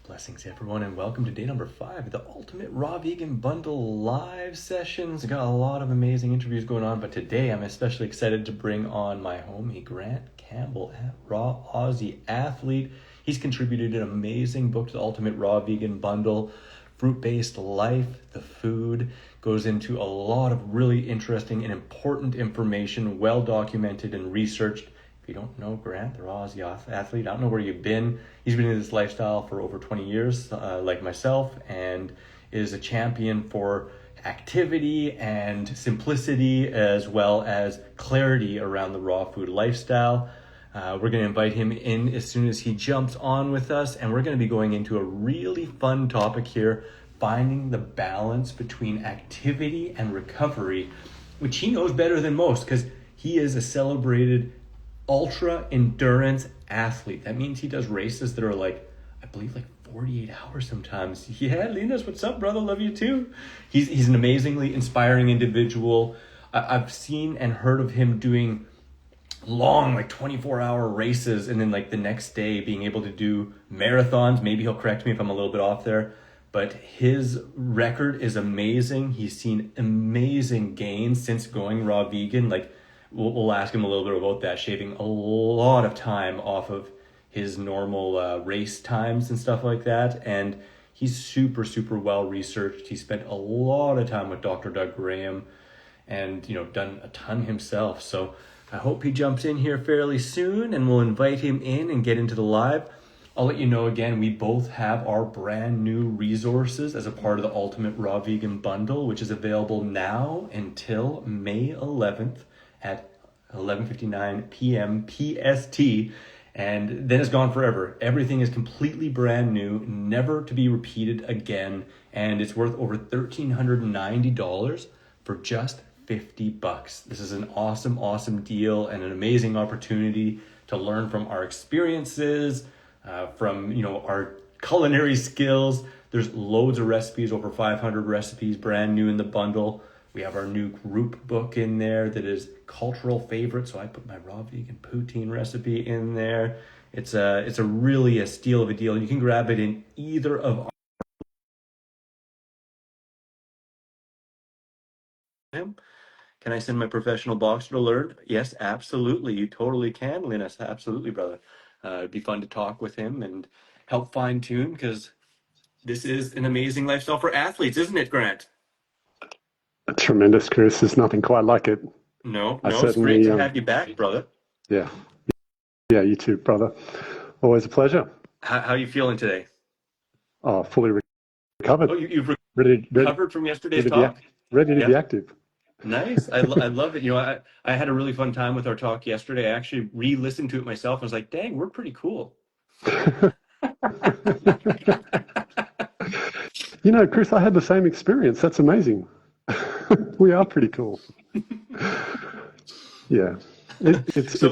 Blessings everyone, and welcome to day number 5 of the Ultimate Raw Vegan Bundle live sessions. Got a lot of amazing interviews going on, but today I'm especially excited to bring on my homie Grant Cambell at Raw Aussie Athlete. He's contributed an amazing book to the Ultimate Raw Vegan Bundle, Fruit-Based Life. The food goes into a lot of really interesting and important information, well documented and researched. If you don't know Grant, the Raw Aussie Athlete, I don't know where you've been. He's been in this lifestyle for over 20 years, like myself, and is a champion for activity and simplicity, as well as clarity around the raw food lifestyle. We're going to invite him in as soon as he jumps on with us, and we're going to be going into a really fun topic here, finding the balance between activity and recovery, which he knows better than most because he is a celebrated ultra endurance athlete. That means he does races that are I believe 48 hours sometimes. Yeah, Linus, what's up, brother? Love you too. He's an amazingly inspiring individual. I've seen and heard of him doing long 24-hour races, and then the next day being able to do marathons. Maybe he'll correct me if I'm a little bit off there, but his record is amazing. He's seen amazing gains since going raw vegan. We'll ask him a little bit about that, shaving a lot of time off of his normal race times and stuff like that. And he's super, super well researched. He spent a lot of time with Dr. Doug Graham and, done a ton himself. So I hope he jumps in here fairly soon, and we'll invite him in and get into the live. I'll let you know again, we both have our brand new resources as a part of the Ultimate Raw Vegan Bundle, which is available now until May 11th. At 11:59 p.m. PST, and then it's gone forever. Everything is completely brand new, never to be repeated again, and it's worth over $1,390 for just $50. This is an awesome deal and an amazing opportunity to learn from our experiences, from our culinary skills. There's loads of recipes, over 500 recipes, brand new in the bundle. We have our new group book in there that is cultural favorite. So I put my raw vegan poutine recipe in there. It's really a steal of a deal. You can grab it in either of our. Can I send my professional boxer to learn? Yes, absolutely. You totally can, Linus. Absolutely, brother. It'd be fun to talk with him and help fine tune, because this is an amazing lifestyle for athletes, isn't it, Grant? Tremendous, Chris. There's nothing quite like it. No, it's great to have you back, brother. Yeah, you too, brother. Always a pleasure. How are you feeling today? Oh, fully recovered. Oh, you've recovered from yesterday's talk? Ready to be active. Nice. I love it. I had a really fun time with our talk yesterday. I actually re-listened to it myself. I was like, dang, we're pretty cool. Chris, I had the same experience. That's amazing. We are pretty cool. Yeah, it's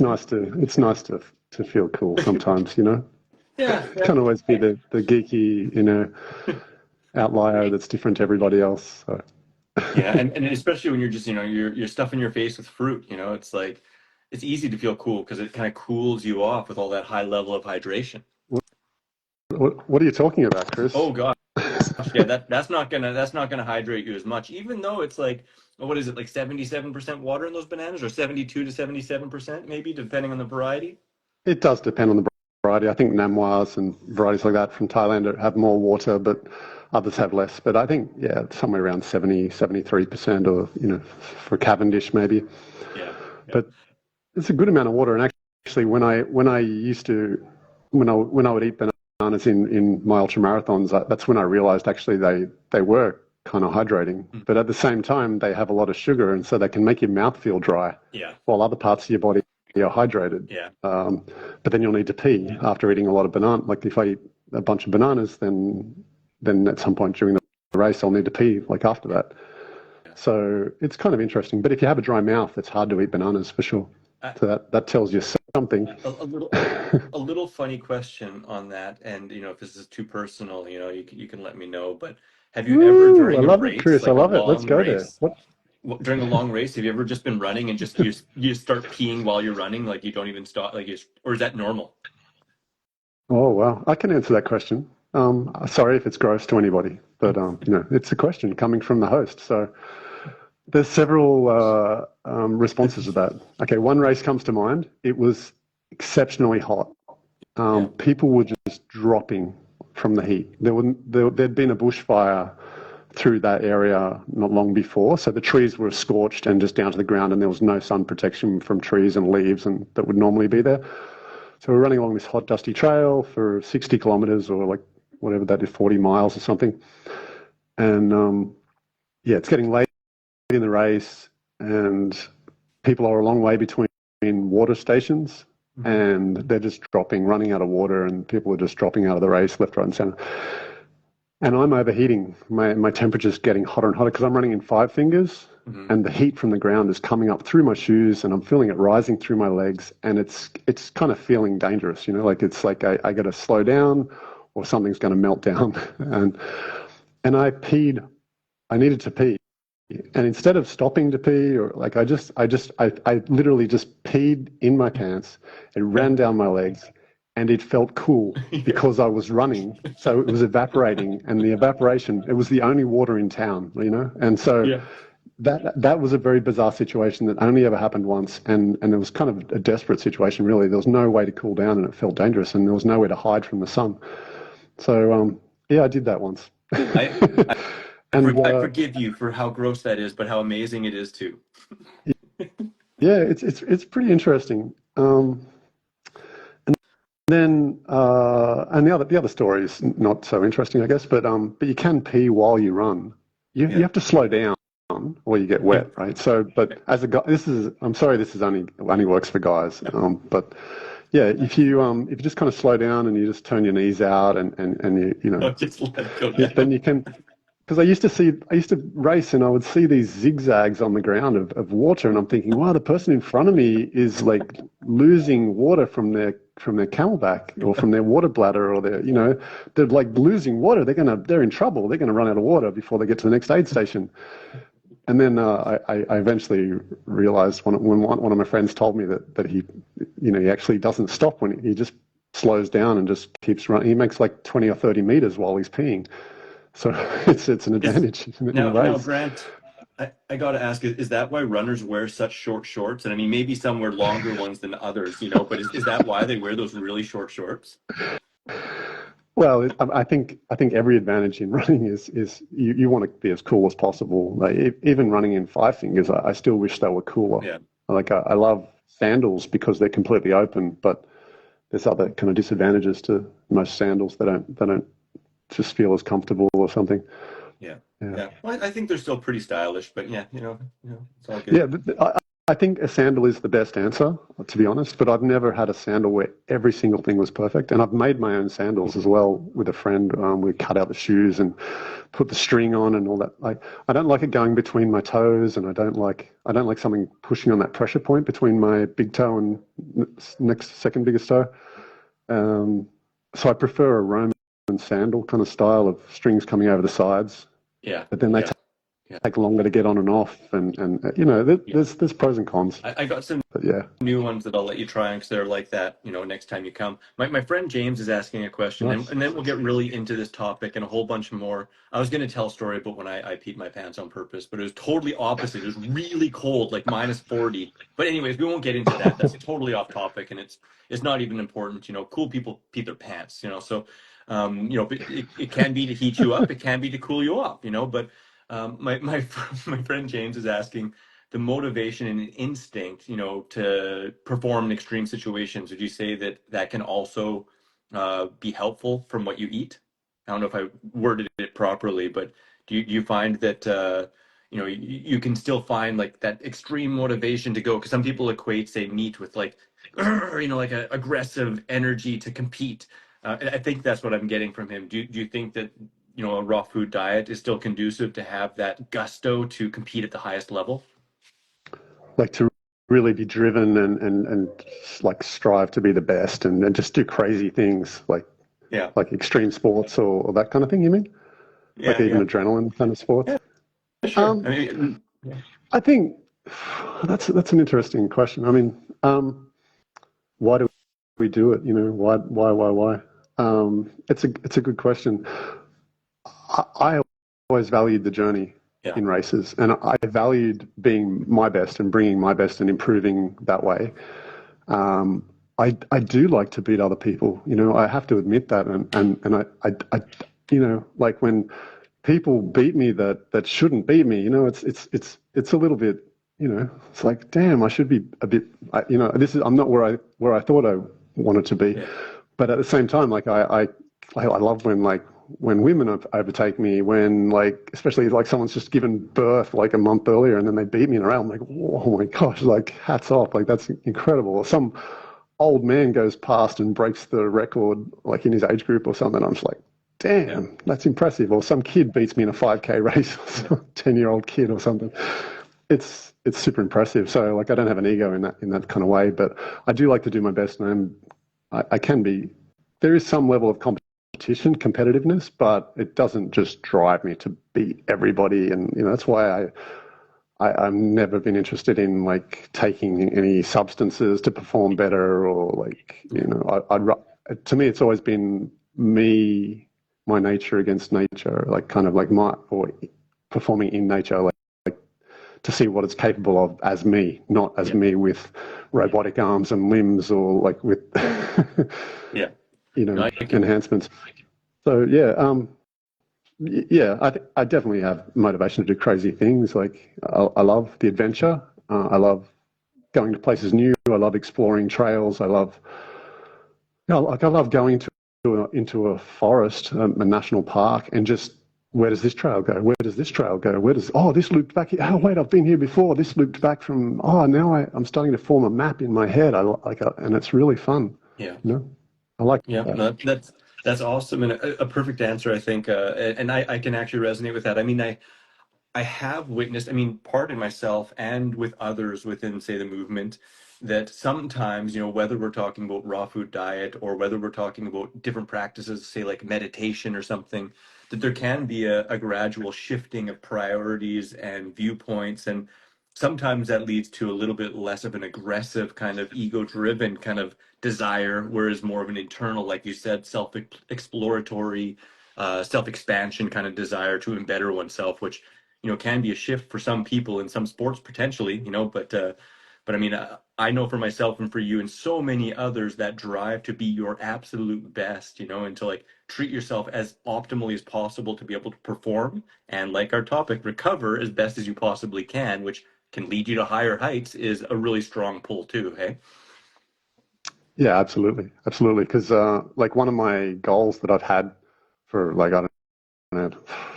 nice to feel cool sometimes. Yeah. Can't always be the geeky outlier that's different to everybody else. So. Yeah, and especially when you're just you're stuffing your face with fruit. It's easy to feel cool because it kind of cools you off with all that high level of hydration. What are you talking about, Chris? Oh God. Yeah, that's not gonna hydrate you as much, even though it's what is it, 77% water in those bananas, or 72 to 77% maybe, depending on the variety? It does depend on the variety. I think Namwas and varieties like that from Thailand have more water, but others have less. But I think, somewhere around 73%, or, for Cavendish maybe. Yeah. But it's a good amount of water. And actually, when I would eat bananas in my ultra marathons, that's when I realized actually they were kind of hydrating. Mm-hmm. But at the same time, they have a lot of sugar, and so they can make your mouth feel dry. Yeah. While other parts of your body are hydrated. Yeah. But then you'll need to pee after eating a lot of banana. Like if I eat a bunch of bananas, then at some point during the race, I'll need to pee after that. Yeah. So it's kind of interesting. But if you have a dry mouth, it's hard to eat bananas for sure. So that tells you something. A little funny question on that, and if this is too personal, you can let me know. But have you ever during a race, Chris, I love it. Let's go there. During a long race, have you ever just been running and you start peeing while you're running, you don't even stop, or is that normal? Oh, wow. I can answer that question. Sorry if it's gross to anybody, but it's a question coming from the host. So there's several responses to that. Okay, one race comes to mind. It was exceptionally hot. Yeah. People were just dropping from the heat. There'd been a bushfire through that area not long before, so the trees were scorched and just down to the ground, and there was no sun protection from trees and leaves and that would normally be there. So we're running along this hot, dusty trail for 60 kilometers or like whatever that is, 40 miles or something. And it's getting late in the race, and people are a long way between water stations, and they're just running out of water, and people are just dropping out of the race left, right, and center. And I'm overheating. My temperature's getting hotter and hotter because I'm running in 5 fingers, and the heat from the ground is coming up through my shoes, and I'm feeling it rising through my legs, and it's kind of feeling dangerous, like it's like I got to slow down or something's going to melt down. And I peed. I needed to pee. And instead of stopping to pee, or like I literally just peed in my pants. It ran down my legs, and it felt cool because I was running, so it was evaporating, and the evaporation, it was the only water in town, And so that was a very bizarre situation that only ever happened once, and it was kind of a desperate situation, really. There was no way to cool down, and it felt dangerous, and there was nowhere to hide from the sun. So I did that once. I forgive you for how gross that is, but how amazing it is too. Yeah, it's pretty interesting. And then and the other story is not so interesting, I guess, but you can pee while you run. You have to slow down or you get wet, right? So, but as a guy, I'm sorry, this is only works for guys. But yeah, if you just kind of slow down and you just turn your knees out and just let it go down. then you can. Because I used to race, and I would see these zigzags on the ground of water, and I'm thinking, wow, the person in front of me is like losing water from their camelback or from their water bladder, or they're like losing water. They're in trouble. They're gonna run out of water before they get to the next aid station. And then I eventually realized when one of my friends told me that he actually doesn't stop when he just slows down and just keeps running. He makes like 20 or 30 meters while he's peeing. So it's an advantage in a race. Now, Grant, I got to ask, is that why runners wear such short shorts? And I mean, maybe some wear longer ones than others, but is that why they wear those really short shorts? Well, I think every advantage in running is you want to be as cool as possible. Like, even running in 5 fingers, I still wish they were cooler. Yeah. Like I love sandals because they're completely open, but there's other kind of disadvantages to most sandals. They don't just feel as comfortable or something. Yeah. Well, I think they're still pretty stylish, but it's all good. Yeah, but I think a sandal is the best answer, to be honest, but I've never had a sandal where every single thing was perfect. And I've made my own sandals as well with a friend. We cut out the shoes and put the string on and all that. I don't like it going between my toes, and I don't like something pushing on that pressure point between my big toe and second biggest toe. So I prefer a Roman sandal kind of style of strings coming over the sides. Yeah. But then they take longer to get on and off, and there's pros and cons. I got some new ones that I'll let you try because they're like that, next time you come. My friend James is asking a question, nice. and then we'll get really into this topic and a whole bunch more. I was going to tell a story about when I peed my pants on purpose, but it was totally opposite. It was really cold, like -40. But anyways, we won't get into that. That's totally off topic, and it's not even important. Cool people pee their pants, so it can be to heat you up, it can be to cool you off, but my friend James is asking the motivation and instinct, to perform in extreme situations. Would you say that can also be helpful from what you eat? I don't know if I worded it properly, but do you find that you can still find like that extreme motivation to go? Because some people equate, say, meat with like a aggressive energy to compete. I think that's what I'm getting from him. Do you think that a raw food diet is still conducive to have that gusto to compete at the highest level? Like to really be driven and like strive to be the best and just do crazy things like extreme sports or that kind of thing, you mean? Yeah, like even adrenaline kind of sports? Yeah, sure. I think that's an interesting question. I mean, why do we do it? Why? It's a good question. I always valued the journey Yeah. in races, and I valued being my best and bringing my best and improving that way. I do like to beat other people. I have to admit that, and I like when people beat me that shouldn't beat me. It's a little bit. It's like, damn, I should be a bit. I'm not where I thought I wanted to be, Yeah. but at the same time, like I love when women overtake me, when like, especially like someone's just given birth like a month earlier and then they beat me in a round. I'm like, oh my gosh, like hats off, like that's incredible. Or some old man goes past and breaks the record like in his age group or something. I'm just like, damn, that's impressive. Or some kid beats me in a 5K race, or some 10-year-old kid or something. It's super impressive. So like I don't have an ego in that kind of way, but I do like to do my best, and I can be. There is some level of competitiveness, but it doesn't just drive me to beat everybody. And that's why I've never been interested in like taking any substances to perform better, or like to me it's always been my nature against nature, like kind of like or performing in nature, like to see what it's capable of as me, not as me with robotic arms and limbs, or like with Yeah. No, enhancements. So yeah, I definitely have motivation to do crazy things. Like I love the adventure. I love going to places new. I love exploring trails. I love going into a forest, a national park, and just, where does this trail go? Where does this trail go? This looped back here. Oh wait, I've been here before. This looped back from. Now I'm starting to form a map in my head. And it's really fun. yeah. I like Yeah, that. no, that's awesome, and a perfect answer, I think. And I can actually resonate with that. I mean, I have witnessed, I mean, part in myself and with others within, say, the movement, that sometimes, whether we're talking about raw food diet or whether we're talking about different practices, say like meditation or something, that there can be a gradual shifting of priorities and viewpoints. And sometimes that leads to a little bit less of an aggressive kind of ego-driven kind of desire, whereas more of an internal, like you said, self-exploratory, self-expansion kind of desire to embetter oneself, which can be a shift for some people in some sports potentially, but I mean, I know for myself and for you and so many others, that drive to be your absolute best, and to like treat yourself as optimally as possible to be able to perform and, like our topic, recover as best as you possibly can, which can lead you to higher heights, is a really strong pull too. Hey. Yeah, absolutely, absolutely. Because like one of my goals that I've had for like, I don't know,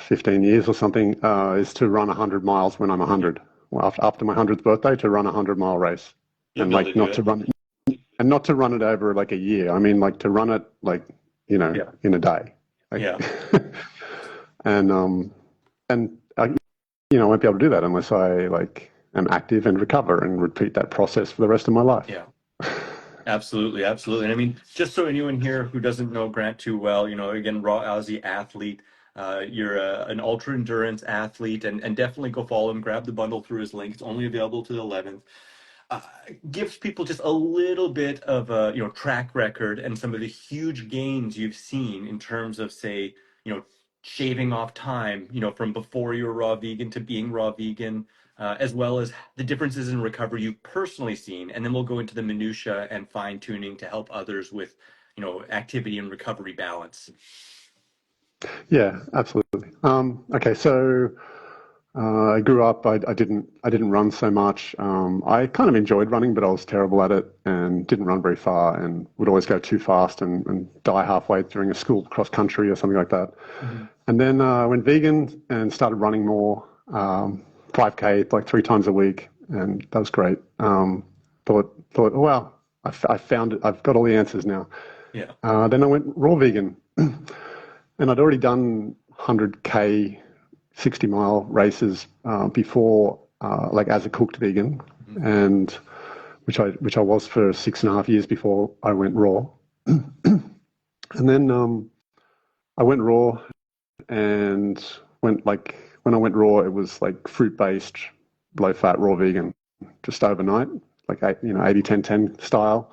15 years or something, is to run 100 miles when I'm 100. Well, after my 100th birthday, to run a 100-mile race, You'll and be able like to do it. not to run it over like a year. I mean, like to run it like Yeah. in a day, like, Yeah. and I won't be able to do that unless I like am active and recover and repeat that process for the rest of my life. Yeah. Absolutely, absolutely. And I mean, just so anyone here who doesn't know Grant too well, again, raw Aussie athlete, you're an ultra endurance athlete, and definitely go follow him. Grab the bundle through his link. It's only available to the 11th. Uh, Gives people just a little bit of a track record and some of the huge gains you've seen in terms of, say, shaving off time, from before you were raw vegan to being raw vegan, as well as the differences in recovery you've personally seen. And then we'll go into the minutia and fine tuning to help others with activity and recovery balance. Yeah, absolutely. Okay, so I grew up. I didn't run so much. I kind of enjoyed running, but I was terrible at it and didn't run very far, and would always go too fast and die halfway during a school cross country or something like that. Mm-hmm. And then I went vegan and started running more, 5K like 3 times a week, and that was great. Thought, oh, wow, I found it. I've got all the answers now. Yeah. Then I went raw vegan, and I'd already done 100K 60-mile races before, like as a cooked vegan, Mm-hmm. and which I was for 6.5 years before I went raw. And then I went raw, and when I went raw, it was like fruit-based, low-fat raw vegan, just overnight, like 80-10-10 style.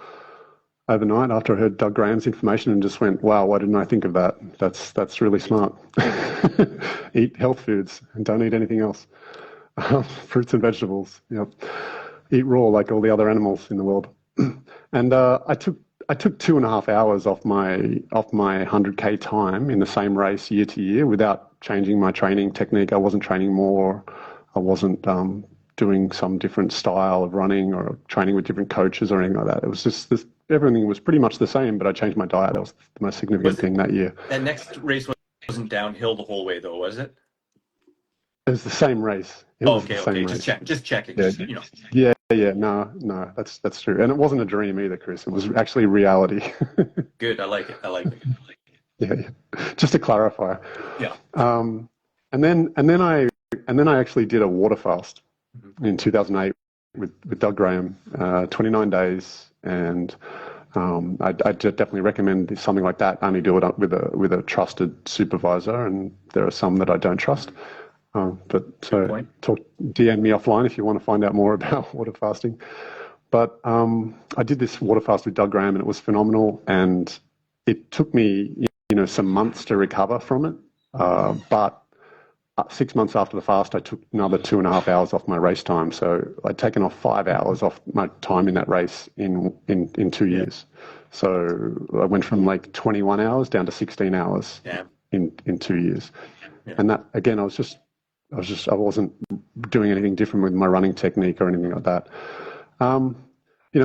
overnight after I heard Doug Graham's information and just went, wow, why didn't I think of that? That's really smart. Eat health foods and don't eat anything else. Fruits and vegetables. Yep. Eat raw like all the other animals in the world. And I took 2.5 hours off my 100K time in the same race year to year without changing my training technique. I wasn't training more. I wasn't doing some different style of running or training with different coaches or anything like that. It was just this, everything was pretty much the same, but I changed my diet. That was the most significant thing that year. That next race wasn't downhill the whole way, though, was it? It was the same race. Okay. Just checking. Yeah, You know. yeah. No, that's true. And it wasn't a dream either, Chris. It was actually reality. Good. I like it. Yeah. Just to clarify. Yeah. And then I actually did a water fast in 2008 with Doug Graham, 29 days, and I definitely recommend something like that. Only do it with a trusted supervisor, and there are some that I don't trust. But so DM me offline if you want to find out more about water fasting. But I did this water fast with Doug Graham, and it was phenomenal. And it took me, some months to recover from it. But 6 months after the fast, I took another 2.5 hours off my race time. So I'd taken off 5 hours off my time in that race in 2 years. So I went from like 21 hours down to 16 hours in 2 years. Yeah. And that, again, I wasn't doing anything different with my running technique or anything like that.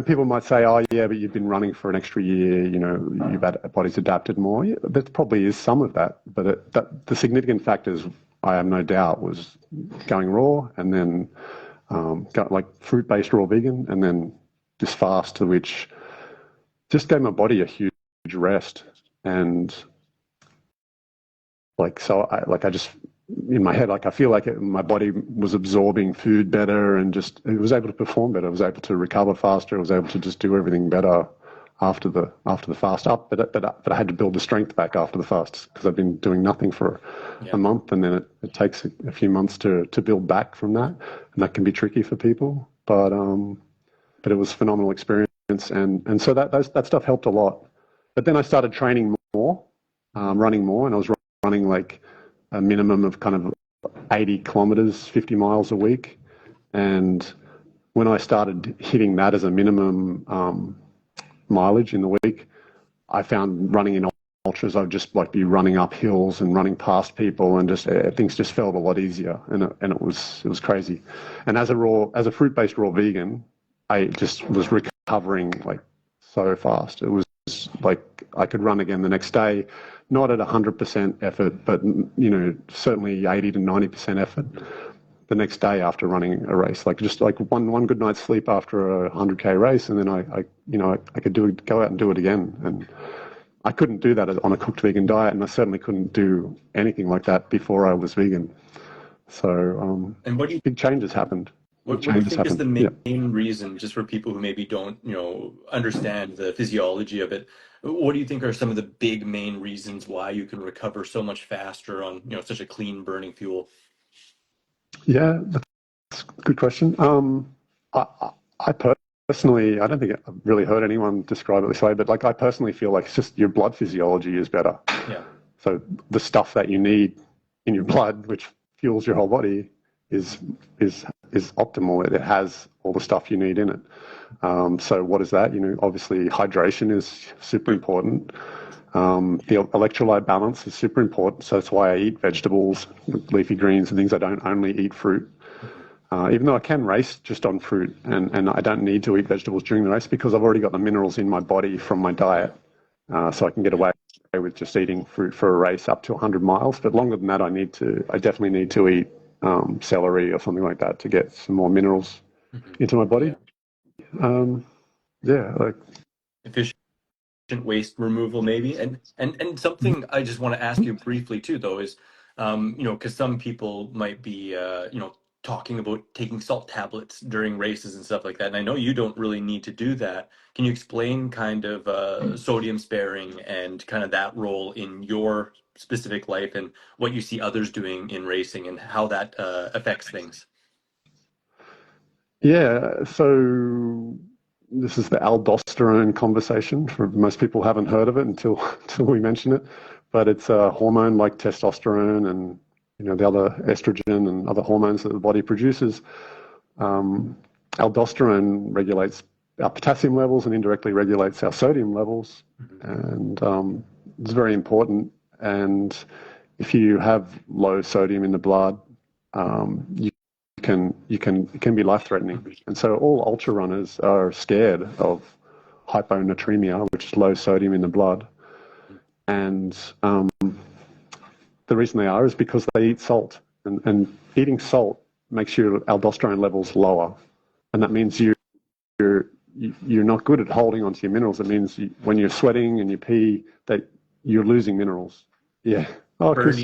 People might say, oh, yeah, but you've been running for an extra year, your body's adapted more. Yeah, there probably is some of that. But the significant factors, I have no doubt, was going raw and then got like fruit-based raw vegan and then this fast, to which just gave my body a huge rest. And I just, in my head, I feel like my body was absorbing food better and just it was able to perform better. I was able to recover faster. I was able to just do everything better after the fast up. But I had to build the strength back after the fast because I've been doing nothing for a month, and then it takes a few months to build back from that, and that can be tricky for people. But it was a phenomenal experience, and so that stuff helped a lot. But then I started training more, running more, and I was running like a minimum of kind of 80 kilometers, 50 miles a week. And when I started hitting that as a minimum mileage in the week, I found running in ultras, I'd just like be running up hills and running past people, and just things just felt a lot easier, and it was crazy. And as a fruit-based raw vegan, I just was recovering like so fast. It was like I could run again the next day, not at 100% effort, but certainly 80 to 90% effort the next day after running a race. Like just like one good night's sleep after a 100K race, and then I could go out and do it again. And I couldn't do that on a cooked vegan diet, and I certainly couldn't do anything like that before I was vegan. So and big changes happened. What do you think is the main reason, just for people who maybe don't, understand the physiology of it? What do you think are some of the big main reasons why you can recover so much faster on, such a clean burning fuel? Yeah, that's a good question. I personally, I don't think I've really heard anyone describe it this way, but like I personally feel like it's just your blood physiology is better. Yeah. So the stuff that you need in your blood, which fuels your whole body, is optimal. It has all the stuff you need in it. So what is that? Obviously hydration is super important. The electrolyte balance is super important. So that's why I eat vegetables, leafy greens and things. I don't only eat fruit. Even though I can race just on fruit, and I don't need to eat vegetables during the race because I've already got the minerals in my body from my diet. So I can get away with just eating fruit for a race up to 100 miles. But longer than that, I definitely need to eat celery or something like that to get some more minerals into my body. Like efficient waste removal maybe. And something I just want to ask you briefly too, though, is because some people might be talking about taking salt tablets during races and stuff like that, and I know you don't really need to do that. Can you explain kind of sodium sparing and kind of that role in your specific life and what you see others doing in racing and how that affects things? Yeah, so this is the aldosterone conversation. For most people haven't heard of it until we mention it, but it's a hormone like testosterone and the other estrogen and other hormones that the body produces. Aldosterone regulates our potassium levels and indirectly regulates our sodium levels, and it's very important. And if you have low sodium in the blood, it can be life-threatening. And so all ultra runners are scared of hyponatremia, which is low sodium in the blood. And the reason they are is because they eat salt, and eating salt makes your aldosterone levels lower, and that means you're not good at holding onto your minerals. It means when you're sweating and you pee that you're losing minerals. Yeah. Oh, Chris,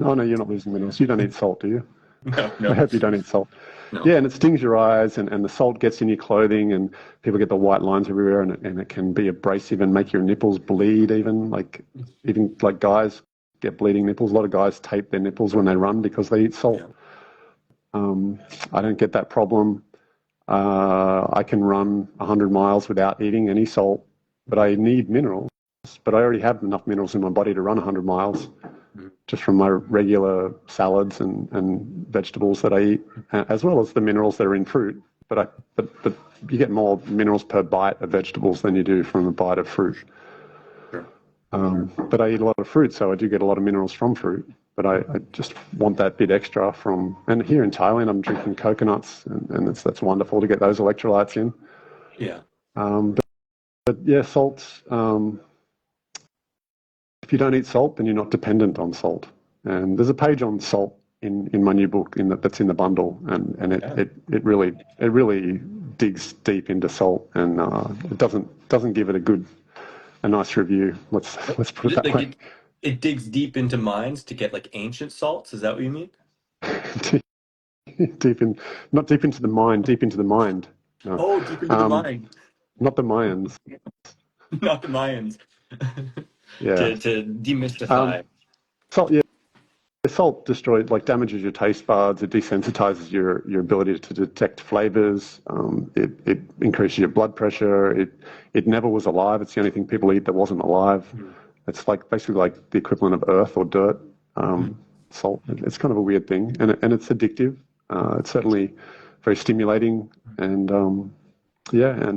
oh no, you're not losing minerals. You don't eat salt, do you? No. I hope you don't eat salt. No. Yeah, and it stings your eyes, and the salt gets in your clothing, and people get the white lines everywhere, and it can be abrasive and make your nipples bleed. Even like guys get bleeding nipples. A lot of guys tape their nipples when they run because they eat salt. Yeah. I don't get that problem. I can run 100 miles without eating any salt, but I need minerals. But I already have enough minerals in my body to run 100 miles just from my regular salads and vegetables that I eat, as well as the minerals that are in fruit. But you get more minerals per bite of vegetables than you do from a bite of fruit. Sure. But I eat a lot of fruit, so I do get a lot of minerals from fruit. But I just want that bit extra from... And here in Thailand, I'm drinking coconuts, and that's wonderful to get those electrolytes in. Yeah. But yeah, salt... if you don't eat salt, then you're not dependent on salt. And there's a page on salt in my new book that's in the bundle, and it really digs deep into salt, and it doesn't give it a nice review. Let's put it that way. It digs deep into mines to get like ancient salts. Is that what you mean? Not deep into the mind, deep into the mind. No. Oh, deep into the mind. Not the Mayans. Not the Mayans. Yeah. To demystify. Salt damages your taste buds. It desensitizes your ability to detect flavors. It increases your blood pressure. It never was alive. It's the only thing people eat that wasn't alive. It's basically like the equivalent of earth or dirt. Salt. It's kind of a weird thing, and it's addictive. It's certainly very stimulating, and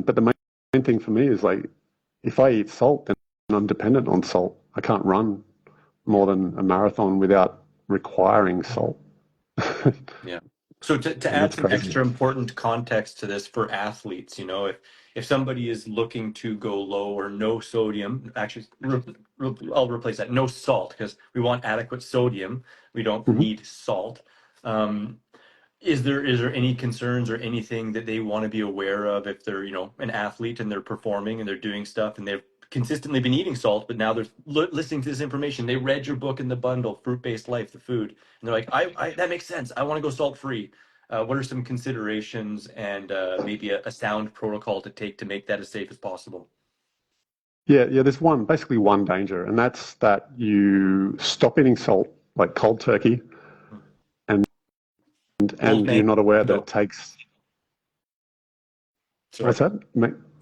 but the main thing for me is if I eat salt, then I'm dependent on salt. I can't run more than a marathon without requiring salt. Yeah. So to add some extra important context to this for athletes, if somebody is looking to go low or no sodium, actually, I'll replace that, no salt, because we want adequate sodium. We don't need salt. Is there any concerns or anything that they want to be aware of if they're, an athlete and they're performing and they're doing stuff and they've consistently been eating salt, but now they're listening to this information. They read your book in the bundle, Fruit-Based Life, the food, and they're like, I that makes sense. I want to go salt-free. What are some considerations and maybe a sound protocol to take to make that as safe as possible? Yeah. There's basically one danger, and that's that you stop eating salt, like cold turkey, and you're not aware that it takes... What's that?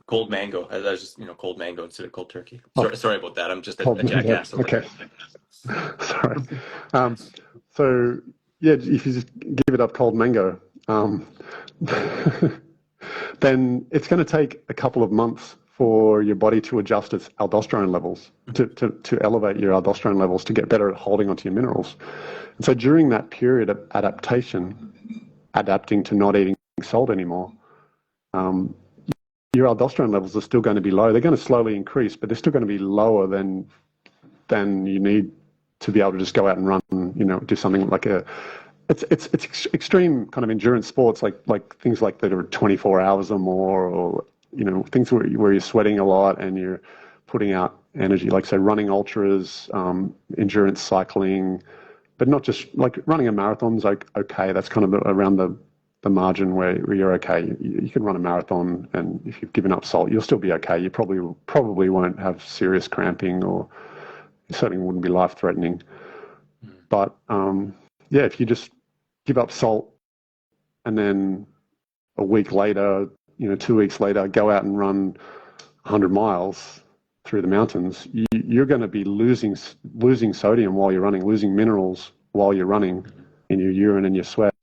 Cold mango. I was just, cold mango instead of cold turkey. Sorry about that. I'm just a jackass. Okay. Sorry. So, if you just give it up cold mango, then it's going to take a couple of months for your body to adjust its aldosterone levels, to elevate your aldosterone levels to get better at holding onto your minerals. And so during that period of adapting to not eating salt anymore, your aldosterone levels are still going to be low. They're going to slowly increase, but they're still going to be lower than you need to be able to just go out and run, do something like it's extreme kind of endurance sports, like things like that are 24 hours or more, or, things where you're sweating a lot and you're putting out energy, like, say, running ultras, endurance cycling, but not just like running a marathon's okay. That's kind of around the margin where you're okay. You can run a marathon, and if you've given up salt, you'll still be okay. You probably won't have serious cramping, or it certainly wouldn't be life-threatening. But if you just give up salt and then a week later 2 weeks later, go out and run 100 miles through the mountains, you're going to be losing sodium while you're running, losing minerals while you're running in your urine and your sweat,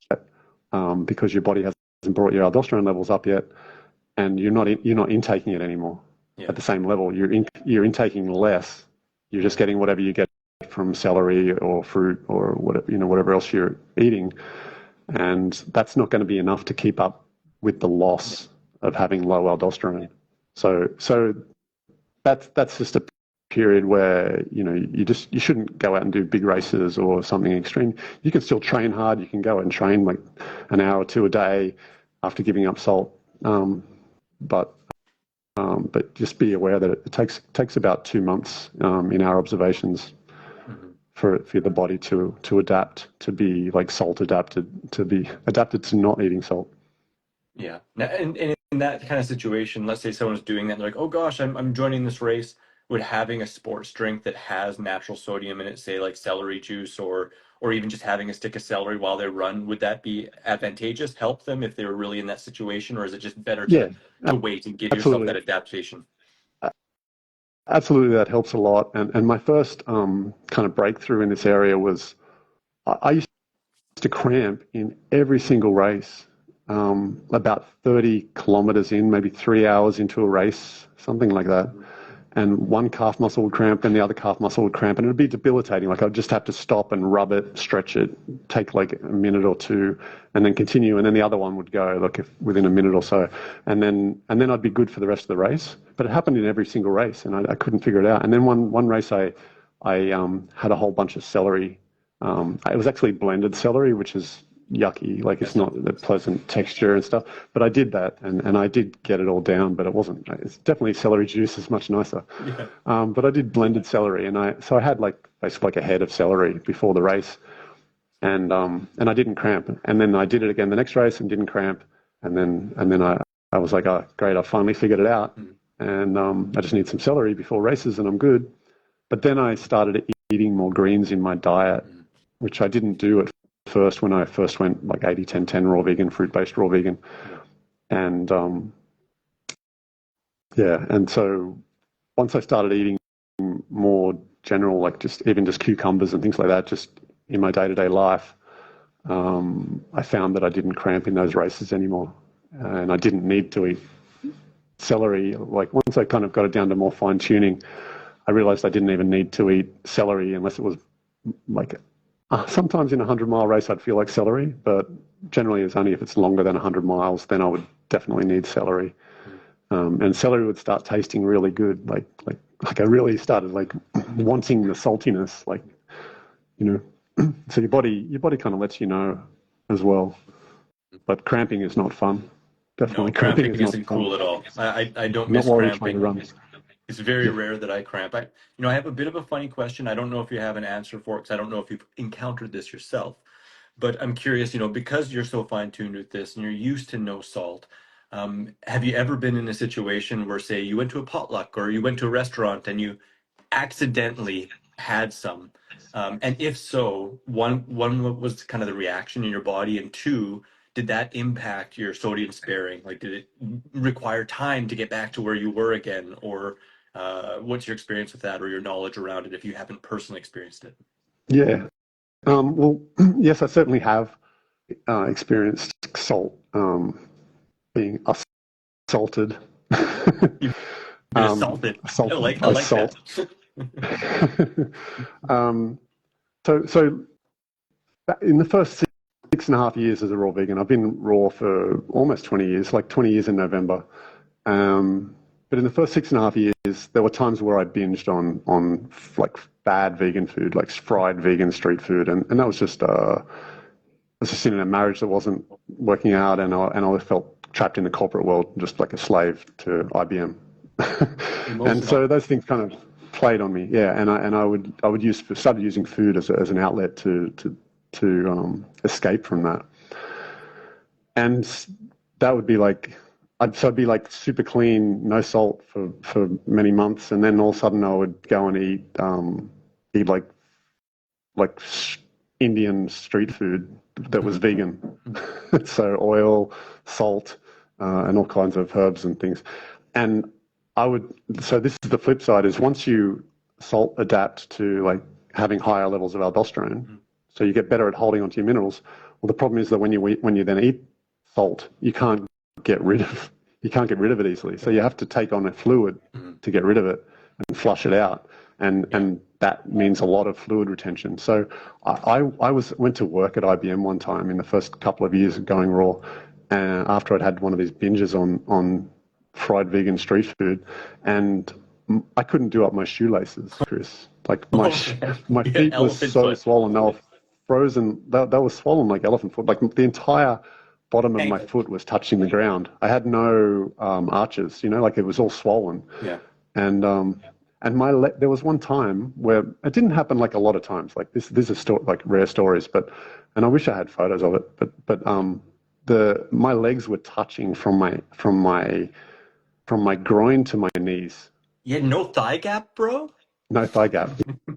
because your body hasn't brought your aldosterone levels up yet, and you're not intaking it anymore at the same level. You're intaking less. You're just getting whatever you get from celery or fruit or whatever else you're eating, and that's not going to be enough to keep up with the loss of having low aldosterone. So that's just a period where you shouldn't go out and do big races or something extreme. You can still train hard. You can go and train like an hour or two a day after giving up salt, but just be aware that it takes about 2 months in our observations for the body to adapt, to be like salt adapted, to be adapted to not eating salt. Yeah. Now, and in that kind of situation, let's say someone's doing that, and they're like, oh gosh, I'm joining this race. Would having a sports drink that has natural sodium in it, say like celery juice or even just having a stick of celery while they run, would that be advantageous, help them if they were really in that situation, or is it just better to wait and give yourself that adaptation? Absolutely, that helps a lot. And my first kind of breakthrough in this area was I used to cramp in every single race. About 30 kilometers in, maybe 3 hours into a race, something like that. And one calf muscle would cramp and the other calf muscle would cramp, and it would be debilitating. Like I'd just have to stop and rub it, stretch it, take like a minute or two, and then continue. And then the other one would go within a minute or so. And then I'd be good for the rest of the race. But it happened in every single race, and I couldn't figure it out. And then one race I had a whole bunch of celery. It was actually blended celery, which is yucky, like it's not a pleasant texture and stuff, but I did that and I did get it all down, but it's definitely celery juice is much nicer. But I did blended celery, and I had like basically like a head of celery before the race, and I didn't cramp, and then I did it again the next race and didn't cramp, and then I was like, oh great, I finally figured it out, and I just need some celery before races and I'm good. But then I started eating more greens in my diet, which I didn't do at first when I first went like 80-10-10 raw vegan, fruit-based raw vegan. And and so once I started eating more general, like just cucumbers and things like that, just in my day-to-day life, I found that I didn't cramp in those races anymore, and I didn't need to eat celery. Like once I kind of got it down to more fine-tuning, I realized I didn't even need to eat celery unless it was like sometimes in a 100-mile race I'd feel like celery, but generally it's only if it's longer than 100 miles, then I would definitely need celery. And celery would start tasting really good, like I really started like wanting the saltiness, like so your body kind of lets you know as well. But cramping is not fun. Definitely, no, cramping isn't cool at all. I don't miss cramping. It's very rare that I cramp. I have a bit of a funny question. I don't know if you have an answer for it, because I don't know if you've encountered this yourself. But I'm curious, because you're so fine-tuned with this and you're used to no salt, have you ever been in a situation where, say, you went to a potluck or you went to a restaurant and you accidentally had some? And if so, one, what was kind of the reaction in your body? And two, did that impact your sodium sparing? Like, did it require time to get back to where you were again? Or what's your experience with that, or your knowledge around it if you haven't personally experienced it? Yeah. Well, yes, I certainly have experienced salt, being assaulted. You've been assaulted. I like that. So in the first 6.5 years as a raw vegan, I've been raw for almost 20 years, like 20 years in November. But in the first 6.5 years, there were times where I binged on like bad vegan food, like fried vegan street food, and that was just I was just in a marriage that wasn't working out, and I felt trapped in the corporate world, just like a slave to IBM. And so those things kind of played on me, and I would started using food as an outlet to escape from that, and that would be like. I'd be like super clean, no salt for many months, and then all of a sudden I would go and eat like Indian street food that was vegan. So oil, salt, and all kinds of herbs and things. And so this is the flip side, is once you salt adapt to like having higher levels of aldosterone, so you get better at holding onto your minerals. Well, the problem is that when you then eat salt, you can't get rid of it easily. So you have to take on a fluid to get rid of it and flush it out. And that means a lot of fluid retention. So I went to work at IBM one time in the first couple of years of going raw, after I'd had one of these binges on fried vegan street food, and I couldn't do up my shoelaces, Chris. Like my feet were so swollen. They were frozen. They were swollen like elephant foot. Like the entire bottom of my foot was touching the ground. I had no arches, like it was all swollen. Yeah. And there was one time where it didn't happen like a lot of times. Like this is like rare stories, and I wish I had photos of it. But my legs were touching from my groin to my knees. You had no thigh gap, bro? No thigh gap.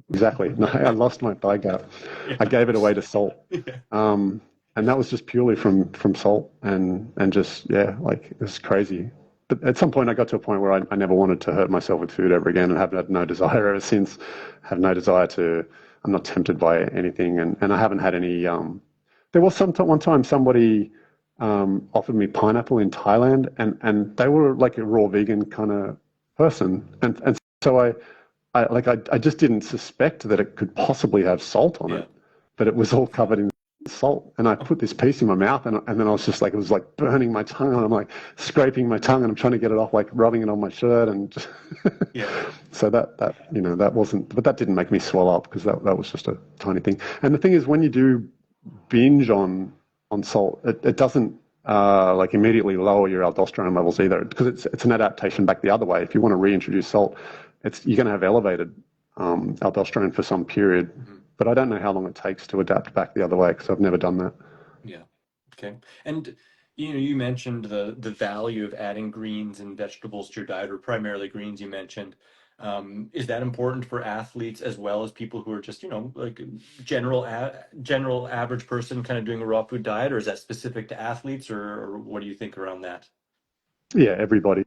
Exactly. No, I lost my thigh gap. Yeah. I gave it away to salt. Yeah. And that was just purely from salt and just, like it was crazy. But at some point I got to a point where I never wanted to hurt myself with food ever again, and have had no desire ever since. Have no desire I'm not tempted by anything, and I haven't had any, there was one time somebody offered me pineapple in Thailand, and they were like a raw vegan kind of person. And so I just didn't suspect that it could possibly have salt on it, but it was all covered in salt. And I put this piece in my mouth, and then I was just like, it was like burning my tongue, and I'm like scraping my tongue, and I'm trying to get it off, like rubbing it on my shirt, and just so that wasn't, but that didn't make me swell up, because that was just a tiny thing. And the thing is, when you do binge on salt, it doesn't like immediately lower your aldosterone levels either, because it's an adaptation back the other way. If you want to reintroduce salt, you're going to have elevated aldosterone for some period. But I don't know how long it takes to adapt back the other way, because I've never done that. Yeah. Okay. And you mentioned the value of adding greens and vegetables to your diet, or primarily greens, you mentioned. Is that important for athletes as well as people who are just, like general average person kind of doing a raw food diet, or is that specific to athletes, or what do you think around that? Yeah, everybody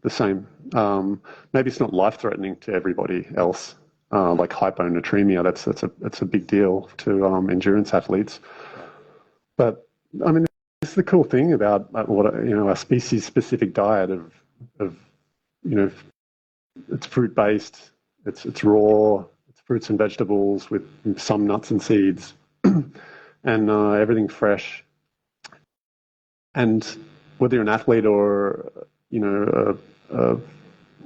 the same. Maybe it's not life-threatening to everybody else. Like hyponatremia, that's a big deal to endurance athletes. But I mean, it's the cool thing about a species-specific diet of it's fruit-based, it's raw, it's fruits and vegetables with some nuts and seeds, and everything fresh. And whether you're an athlete or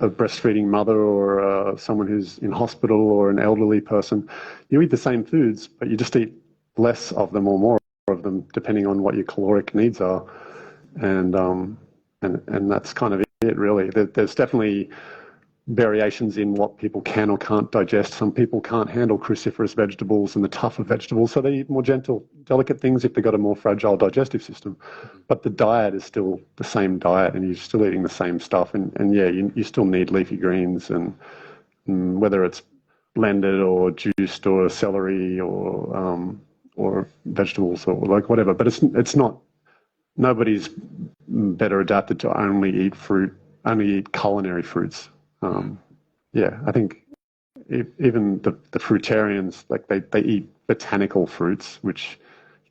a breastfeeding mother, or someone who's in hospital, or an elderly person, you eat the same foods, but you just eat less of them or more of them, depending on what your caloric needs are. And that's kind of it, really. There's definitely variations in what people can or can't digest. Some people can't handle cruciferous vegetables and the tougher vegetables, so they eat more gentle, delicate things if they've got a more fragile digestive system. But the diet is still the same diet, and you're still eating the same stuff. And you still need leafy greens, and whether it's blended or juiced or celery or vegetables or like whatever. But it's not. Nobody's better adapted to only eat culinary fruits. I think even the fruitarians, like they eat botanical fruits, which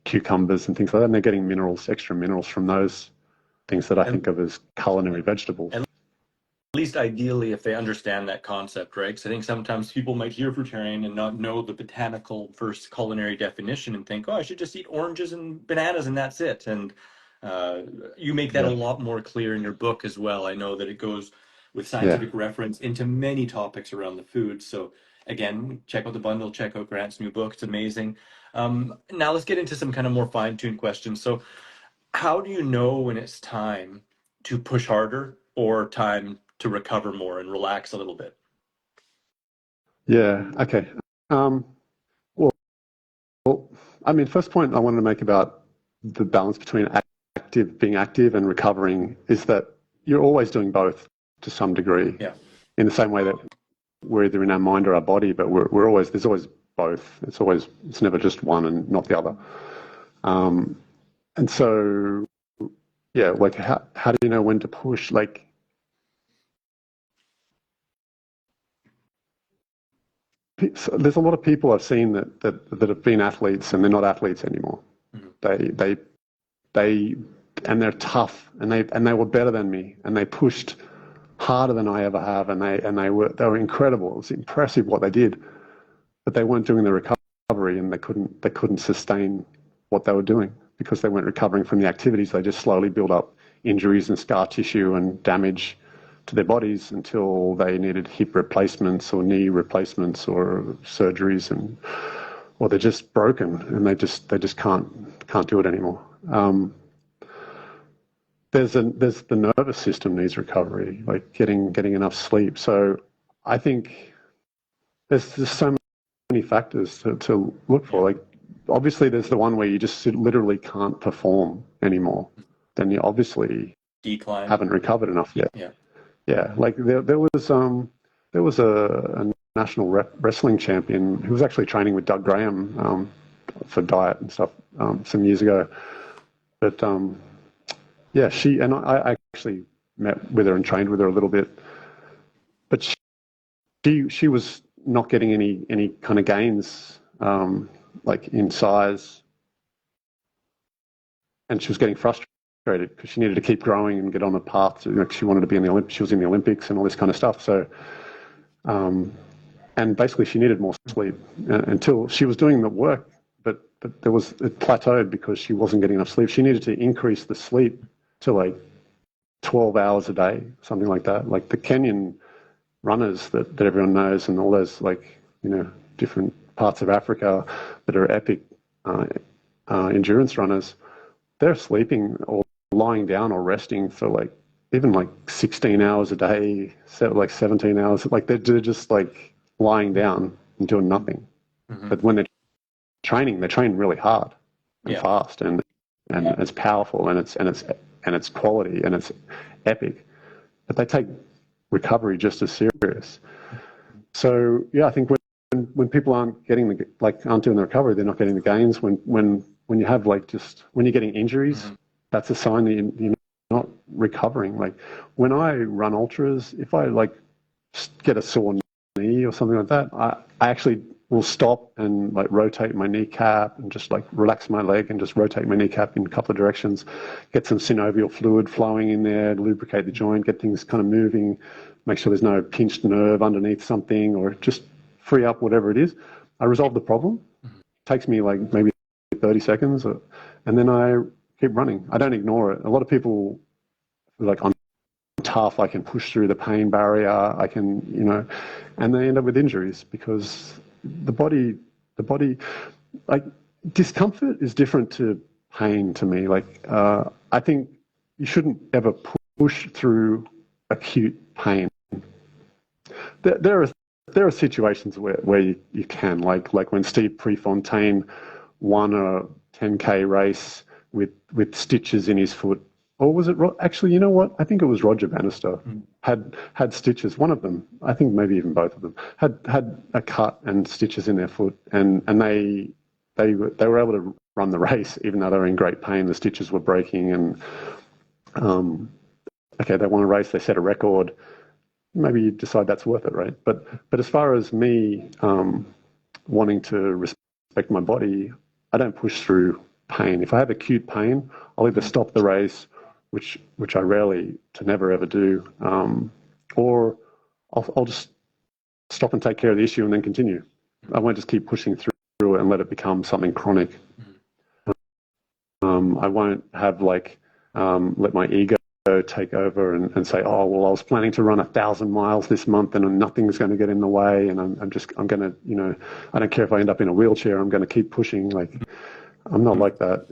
cucumbers and things like that, and they're getting extra minerals from those things that I think of as culinary vegetables. At least ideally, if they understand that concept, right? Because I think sometimes people might hear fruitarian and not know the botanical versus culinary definition, and think, oh, I should just eat oranges and bananas and that's it. And you make that a lot more clear in your book as well. I know that it goes with scientific reference into many topics around the food. So again, check out the bundle, check out Grant's new book. It's amazing. Now let's get into some kind of more fine-tuned questions. So how do you know when it's time to push harder or time to recover more and relax a little bit? Yeah, okay. Well, I mean, first point I wanted to make about the balance between being active and recovering is that you're always doing both to some degree. Yeah. In the same way that we're either in our mind or our body, but there's always both. It's never just one and not the other. And so yeah, like how do you know when to push? Like, so there's a lot of people I've seen that have been athletes and they're not athletes anymore. Mm-hmm. They and they're tough and they were better than me and they pushed harder than I ever have and they were incredible. It was impressive what they did, but they weren't doing the recovery and they couldn't sustain what they were doing because they weren't recovering from the activities. They just slowly built up injuries and scar tissue and damage to their bodies until they needed hip replacements or knee replacements or surgeries, or they're just broken and they just can't do it anymore. There's the nervous system needs recovery, like getting enough sleep. So I think there's just so many factors to look for. Like, obviously there's the one where you just literally can't perform anymore. Then you obviously Decline. haven't recovered enough yet. Yeah. Yeah, like there was a national wrestling champion who was actually training with Doug Graham for diet and stuff some years ago. But yeah, I actually met with her and trained with her a little bit. But she was not getting any kind of gains like in size, and she was getting frustrated because she needed to keep growing and get on the path to, she wanted to be in the Olympics. She was in the Olympics and all this kind of stuff. So, and basically she needed more sleep until she was doing the work, but it plateaued because she wasn't getting enough sleep. She needed to increase the sleep to like 12 hours a day, something like that. Like the Kenyon Runners that everyone knows and all those different parts of Africa that are epic endurance runners, they're sleeping or lying down or resting for even 16 hours a day, like 17 hours. Like they're just like lying down and doing nothing. Mm-hmm. But when they're training, they train really hard and fast and it's powerful and it's quality and it's epic. But they take recovery just as serious. So yeah, I think when people aren't doing the recovery, they're not getting the gains. When you have when you're getting injuries, mm-hmm. that's a sign that you're not recovering. Like when I run ultras, if I get a sore knee or something like that, I actually will stop and rotate my kneecap and just relax my leg and just rotate my kneecap in a couple of directions, get some synovial fluid flowing in there, lubricate the joint, get things kind of moving, make sure there's no pinched nerve underneath something, or just free up whatever it is. I resolve the problem. It takes me maybe 30 seconds, and then I keep running. I don't ignore it. A lot of people I'm tough, I can push through the pain barrier, I can, and they end up with injuries because the body, discomfort is different to pain to me. I think you shouldn't ever push through acute pain. There are situations where you can, like when Steve Prefontaine won a 10K race with stitches in his foot. Or was it actually? You know what? I think it was Roger Bannister had stitches. One of them, I think maybe even both of them, had a cut and stitches in their foot, and they were able to run the race even though they were in great pain. The stitches were breaking, and they won a race. They set a record. Maybe you decide that's worth it, right? But as far as me wanting to respect my body, I don't push through pain. If I have acute pain, I'll either stop the race, which I rarely to never ever do, or I'll just stop and take care of the issue and then continue. I won't just keep pushing through it and let it become something chronic. I won't have let my ego take over and say, oh, well, I was planning to run 1,000 miles this month and nothing's going to get in the way, and I'm going to, I don't care if I end up in a wheelchair, I'm going to keep pushing. I'm not like that.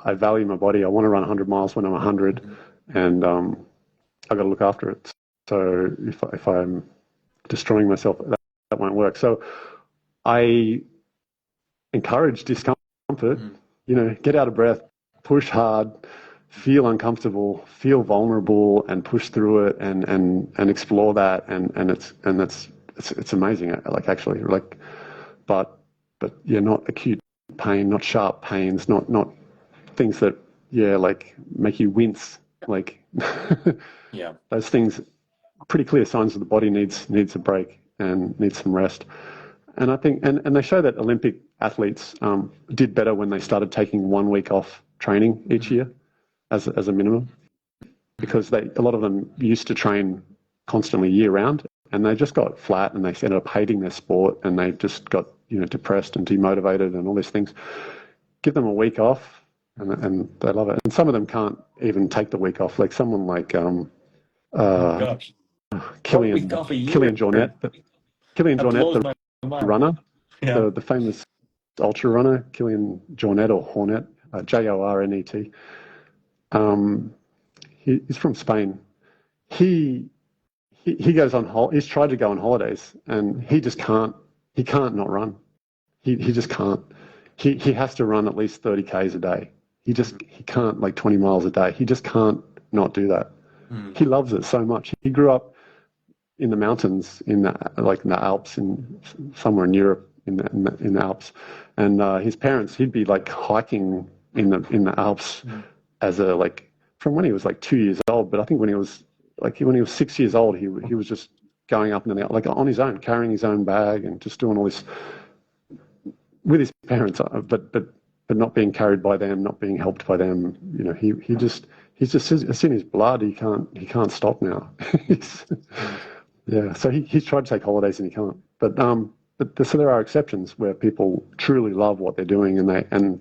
I value my body. I want to run 100 miles when I'm 100, and I've got to look after it. So if I'm destroying myself, that won't work. So I encourage discomfort. Get out of breath, push hard, feel uncomfortable, feel vulnerable, and push through it, and explore that. And it's amazing. But you're not acute pain, not sharp pains, not things that like make you wince. Like Yeah. those things, pretty clear signs that the body needs a break and needs some rest. And I think, and they show that Olympic athletes did better when they started taking 1 week off training each year as a minimum, because a lot of them used to train constantly year round, and they just got flat, and they ended up hating their sport, and they just got depressed and demotivated and all these things. Give them a week off, and they love it. And some of them can't even take the week off, like someone like Gosh. Killian Off a year. Killian Jornet, Killian That Jornet, blows the my mind. runner, Yeah. the famous ultra runner, Killian Jornet or Hornet, Jornet. He's from Spain. He goes on he's tried to go on holidays, and he just can't. He can't not run. He just can't. He has to run at least 30 k's a day. He can't, like 20 miles a day. He just can't not do that. He loves it so much. He grew up in the mountains, in the Alps, somewhere in Europe, in the Alps, and his parents, he'd be like hiking in the Alps as from when he was like 2 years old. But I think when he was 6 years old, he was just going up and down, like on his own, carrying his own bag and just doing all this with his parents, but not being carried by them, not being helped by them. He's just it's in his blood. He can't stop now. Yeah, so he's tried to take holidays and he can't. But so there are exceptions where people truly love what they're doing, and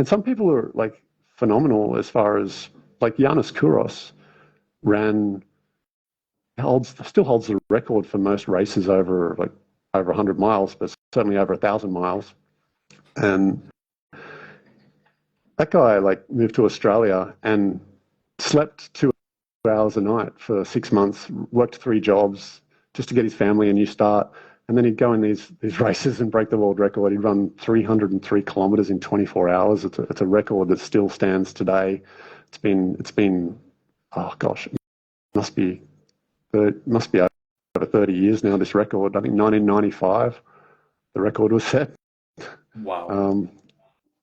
some people are like phenomenal, as far as like Yanis Kouros still holds the record for most races over 100 miles, but certainly over 1,000 miles. And that guy moved to Australia and slept 2 hours a night for 6 months, worked 3 jobs just to get his family a new start. And then he'd go in these races and break the world record. He'd run 303 kilometers in 24 hours. It's a record that still stands today. It's been oh gosh, it must be over 30 years now, this record. I think 1995 the record was set. Wow.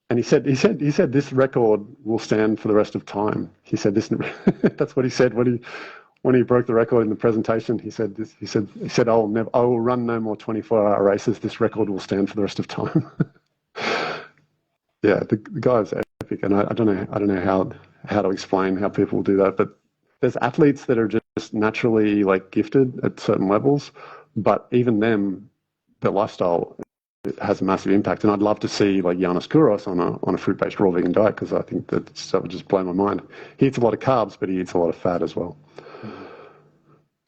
And he said this record will stand for the rest of time. He said this. That's what he said when he broke the record in the presentation. He said this. He said I will run no more 24-hour races. This record will stand for the rest of time. Yeah, the guy's epic, and I don't know how to explain how people do that. But there's athletes that are just naturally gifted at certain levels, but even them, their lifestyle, it has a massive impact. And I'd love to see Yanis Kouros on a fruit-based raw vegan diet, because I think that would just blow my mind. He eats a lot of carbs, but he eats a lot of fat as well.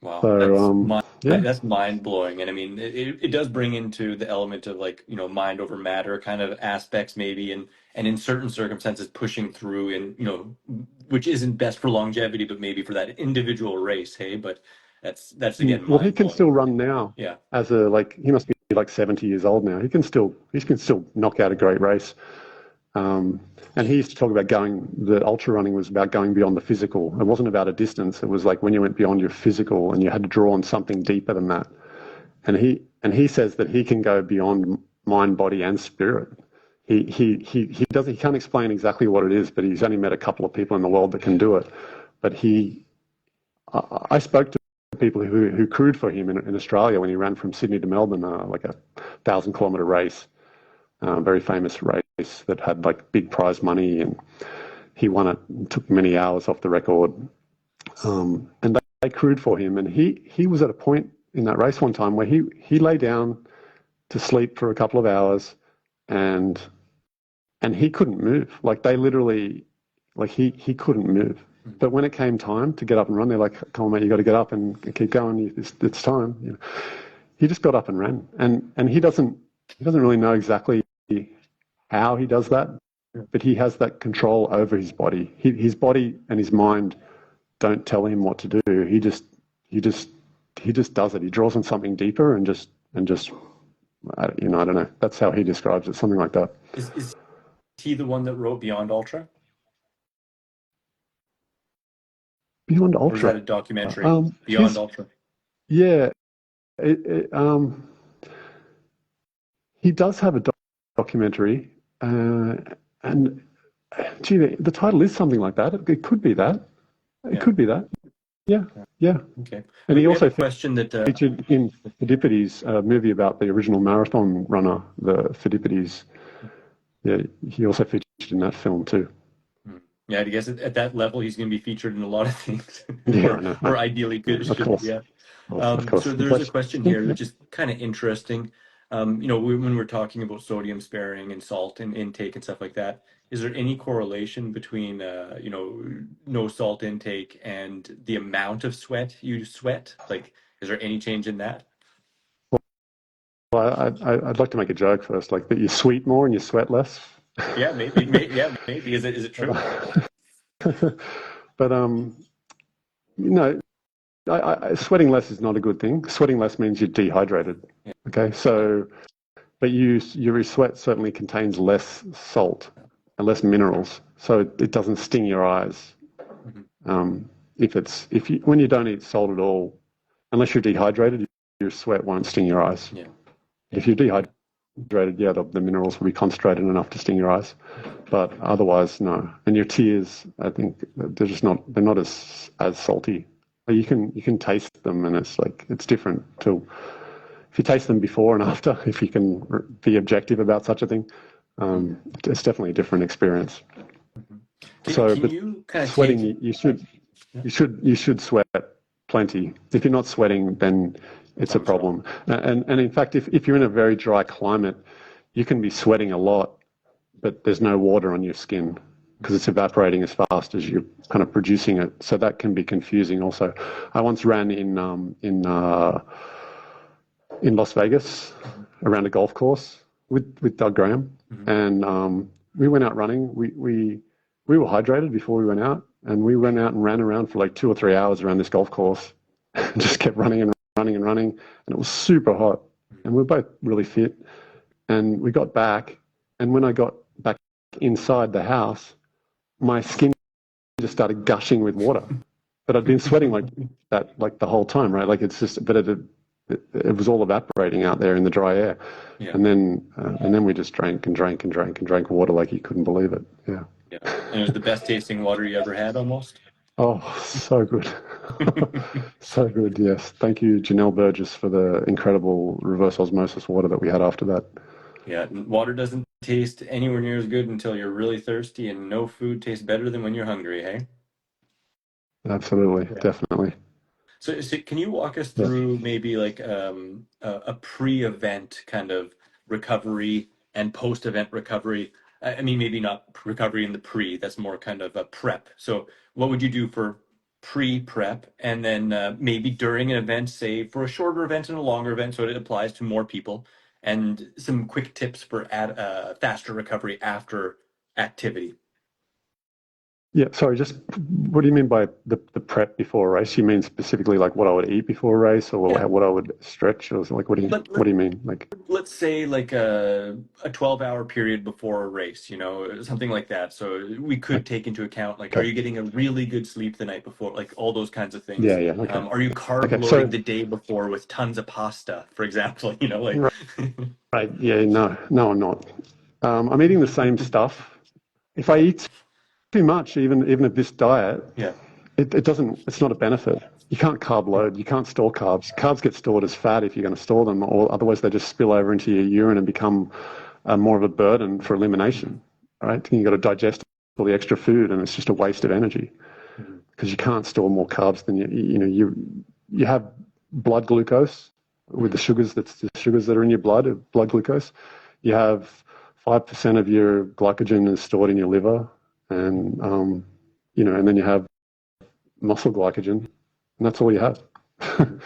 Wow, So, that's mind-blowing. And I mean, it does bring into the element of mind over matter kind of aspects, maybe, and in certain circumstances pushing through, and which isn't best for longevity, but maybe for that individual race. Hey, but that's again well, he can mind-blowing. still run now. Yeah. He must be 70 years old now. He can still knock out a great race. And he used to talk about that ultra running was about going beyond the physical. It wasn't about a distance. It was like when you went beyond your physical and you had to draw on something deeper than that. And he says that he can go beyond mind, body, and spirit. He can't explain exactly what it is, but he's only met a couple of people in the world that can do it. But I spoke to people who crewed for him in Australia when he ran from Sydney to Melbourne, like a 1,000-kilometer race. Very famous race that had big prize money, and he won it and took many hours off the record. And they crewed for him, and he was at a point in that race one time where he lay down to sleep for a couple of hours, and he couldn't move. They literally, he couldn't move. But when it came time to get up and run, they're like, "Come on, mate, you got to get up and keep going. It's time." He just got up and ran, and he doesn't really know exactly how he does that, but he has that control over his body. His body and his mind don't tell him what to do. He just does it. He draws on something deeper and just I don't know. That's how he describes it, something like that. Is he the one that wrote Beyond Ultra? Beyond Ultra. Or is that a documentary? Beyond Ultra. Yeah. He does have a documentary, and Gee, the title is something like that. It could be that. It could be that. Yeah, yeah. Okay. And he We have a also question that featured in Pheidippides, a movie about the original marathon runner, the Pheidippides. Yeah, he also featured in that film too. yeah, I guess at that level he's going to be featured in a lot of things, Yeah, I know. or ideally Of should. course, Yeah. of course. So The there's a question. question Yeah, here yeah. which is kind of interesting. When we're talking about sodium sparing and salt and intake and stuff like that, is there any correlation between no salt intake and the amount of sweat you sweat? Like, is there any change in that? Well, I'd like to make a joke first, like that you sweat more and you sweat less. Yeah, maybe. Yeah, maybe. Is it true? But you know, sweating less is not a good thing. Sweating less means you're dehydrated. Yeah. Okay, so but your sweat certainly contains less salt and less minerals, so it doesn't sting your eyes. If you when you don't eat salt at all, unless you're dehydrated, your sweat won't sting your eyes. Yeah. If you're dehydrated, yeah, the minerals will be concentrated enough to sting your eyes, but otherwise, no. And your tears, I think they're not as salty. You can taste them, and it's different to if you taste them before and after. If you can be objective about such a thing, it's definitely a different experience. Can you kind of Sweating, take? you should sweat plenty. If you're not sweating, then it's a problem. And in fact, if you're in a very dry climate, you can be sweating a lot, but there's no water on your skin because it's evaporating as fast as you're kind of producing it. So that can be confusing. Also, I once ran in Las Vegas around a golf course with Doug Graham, and we went out running. We were hydrated before we went out, and we went out and ran around for like 2 or 3 hours around this golf course, and just kept running and running and running, and it was super hot, and we were both really fit, and we got back, and when I got back inside the house, my skin just started gushing with water, but I'd been sweating like that like the whole time, right? Like it's just, but it was all evaporating out there in the dry air, and then we just drank and drank and drank and drank water like you couldn't believe it. Yeah. Yeah, and it was the best tasting water you ever had, almost. Oh, so good. So good, yes. Thank you, Janelle Burgess, for the incredible reverse osmosis water that we had after that. Yeah, water doesn't taste anywhere near as good until you're really thirsty, and no food tastes better than when you're hungry, hey? Absolutely, definitely. So can you walk us through maybe like a pre-event kind of recovery and post-event recovery? I mean, maybe not recovery in the pre, that's more kind of a prep. So what would you do for pre-prep, and then maybe during an event, say for a shorter event and a longer event, so it applies to more people, and some quick tips for faster recovery after activity? Yeah, sorry, just what do you mean by the prep before a race? You mean specifically like what I would eat before a race, or Yeah. what I would stretch, or like what do you mean? Like, Let's say like a 12-hour period before a race, something like that. So we could take into account, like, are okay, you getting a really good sleep the night before? Like all those kinds of yeah, things. yeah, okay, Are you carb okay. loading So the day before with tons of pasta, for example? Like, right, yeah, no, I'm not. I'm eating the same stuff. If I eat too much, even if this diet, yeah, it doesn't. It's not a benefit. You can't carb load. You can't store carbs. Carbs get stored as fat if you're going to store them, or otherwise they just spill over into your urine and become more of a burden for elimination. All right, you've got to digest all the extra food, and it's just a waste of energy because you can't store more carbs than you have blood glucose with the sugars. That's the sugars that are in your blood glucose. You have 5% of your glycogen is stored in your liver, and and then you have muscle glycogen, and that's all you have. And